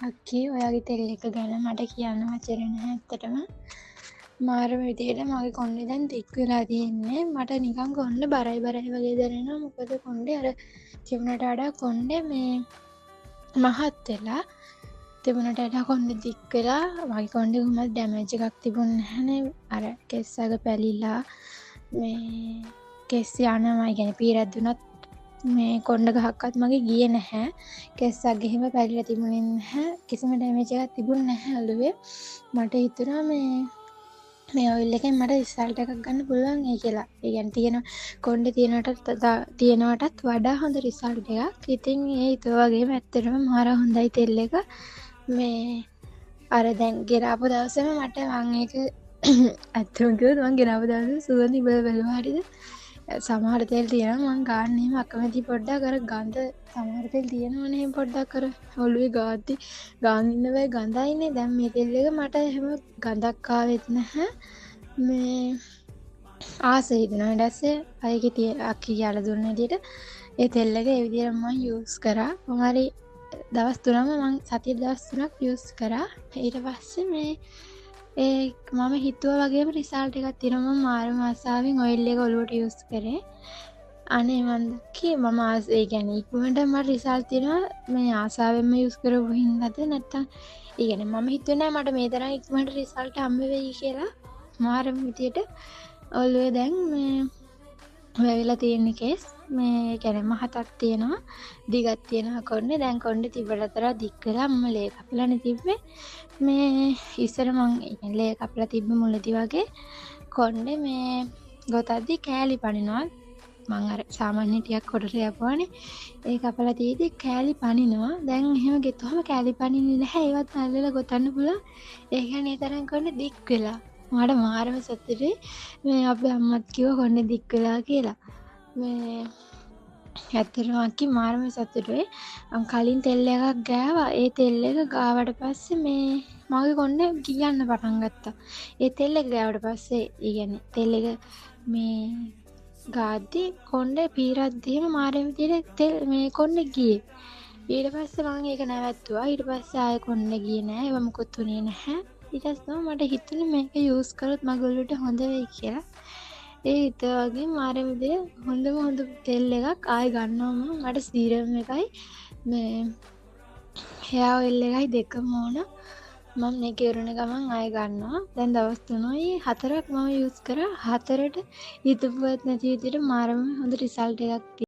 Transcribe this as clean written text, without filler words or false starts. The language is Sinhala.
අක්කේ ඔයාගේ තෙල් එක ගැන මට කියන්න වචන නැහැ ඇත්තටම. මාරම විදියට මගේ කොණ්ඩේ දැන් දික් වෙලා තියෙන්නේ. මට නිකන් කොණ්ඩේ බරයි වගේ දැනෙනවා. මොකද කොණ්ඩේ අර තිබුණට වඩා කොණ්ඩේ මේ මහත් වෙලා තිබුණට වඩා කොණ්ඩේ දික් වෙලා මගේ කොණ්ඩේ කොහොමද ඩැමේජ් එකක් තිබුණේ නැහනේ. අර කෙස් අග පැලිලා මේ කෙස් යනවා. ඒ කියන්නේ පීරද්දුනත් මේ කොණ්ඩ ගහක්වත් මගේ ගියේ නැහැ. කෙස් අග එහෙම පැලිලා තිබුණේ නැහැ. කිසිම ඩැමේජ් එකක් තිබුණේ නැහැ ඔළුවේ. මට හිතුණා මේ ඔයිල් එකෙන් මට රිසල්ට් එකක් ගන්න පුළුවන් ඒ කියලා. ඒ කියන්නේ තියෙන කොණ්ඩේ තියෙනවටත් වඩා හොඳ රිසල්ට් එකක්. ඉතින් ඒ හිතුවා වගේම ඇත්තටම මාර හොඳයි තෙල් එක. මේ අර දැන් ගෙනාපු දවසේම මට මං ඒක ඇත්තම කිව්වොත් මං ගෙනාපු දවසේ සුවඳ ඉබල බැලුවා හරිද. සමහර තෙල් තියෙනවා මං ගන්න එහෙම අකමැති පොඩ්ඩක් අර ගඳ සමහර තෙල් තියෙනවනේ එහෙම පොඩ්ඩක් අර ඔළුවේ ගාද්දි ගාන් ඉන්න බෑ ගඳයිනේ. දැන් මේ තෙල් එක මට එහෙම ගඳක් ආවෙත් නැහැ. මේ ආස හිතෙනවා. ඊට පස්සේ අයගේ අක්කි කියලා දුන්න විදියට ඒ තෙල් එක ඒ විදියට මම යූස් කරා. කොහොමරි දවස් 3ම මං සතියේ දවස් 3ක් යූස් කරා. ඊට පස්සේ මේ මම හිතුවා වගේම රිසල්ට් එකක් තියෙනවා. මම මාරම ආසාවෙන් ඔයිල් එක ඔලුවට යූස් කරේ. අනේ මන් දැක්කේ මම ඒ කියන්නේ ඉක්මනට මට රිසල්ට් තියෙනවා මේ ආසාවෙන්ම යූස් කරපු හින්දාද නැත්තම් ඒ කියන්නේ මම හිතුවේ නෑ මට මේ තරම් ඉක්මනට රිසල්ට් හම්බ වෙයි කියලා. මාරම විදියට ඔළුවේ දැන් මේ වැවිලා තියෙන කේස් මේ කියන්නේ මහතක් තියෙනවා දිගක් තියෙනවා කොණ්ඩේ. දැන් කොණ්ඩේ තිබ්බට දික් වෙලා මම ලේ කපලානේ තිබ්බේ. මේ ඉස්සර මං ලේ කපලා තිබ්බ මුලදී වගේ කොණ්ඩේ මේ ගොතද්දි කෑලි පනිනවා. මං අර සාමාන්‍ය ටිකක් කොටට යපුවානේ. ඒ කපලා තියෙද්දි කෑලි පනිනවා. දැන් එහෙම ගෙතුවම කෑලි පනින්නේ නැහැ. ඒවත් අල්ලලා ගොතන්න පුළුවන්. ඒ කියන්නේ ඒ තරම් කොණ්ඩේ දික් වෙලා. මට මාරම සතුටුයි. මේ අපේ අම්මත් කිව්වා කොණ්ඩේ දික් වෙලා කියලා. මේ ඇත්තටම අක්කි මාරම සතුටුයි. කලින් තෙල් එකක් ගෑවා. ඒ තෙල් එක ගාවට පස්සේ මේ මගේ කොණ්ඩේ ගියන්න පටන් ගත්තා. ඒ තෙල් එක ගෑවට පස්සේ ඒ කියන්නේ තෙල් එක මේ ගාද්දි කොණ්ඩේ පීරද්දිම මාරම විදියට තෙල් මේ කොණ්ඩේ ගියේ. ඊට පස්සේ මම ඒක නැවැත්තුවා. ඊට පස්සේ ආයෙ කොණ්ඩේ ගියේ නෑ. ඒව මොකුත් උනේ නැහැ. ඊට පස්සේ මට හිතුනේ මේක යූස් කරොත් මගේ ඔළුවට හොඳ වෙයි කියලා. ඒ හිතුවා වගේ මාරම විදියට හොඳම හොඳ තෙල් එකක් ආයෙ ගන්නවා මම. මට සීරම් එකයි මේ හෙයා ඔයිල් එකයි දෙකම ඕන. මම මේක ඉවරන ගමන් ආයෙ ගන්නවා. දැන් දවස් 3යි 4ක් මම යූස් කරා. 4ට හිතුවත් නැති විදියට මාරම හොඳ රිසල්ට් එකක්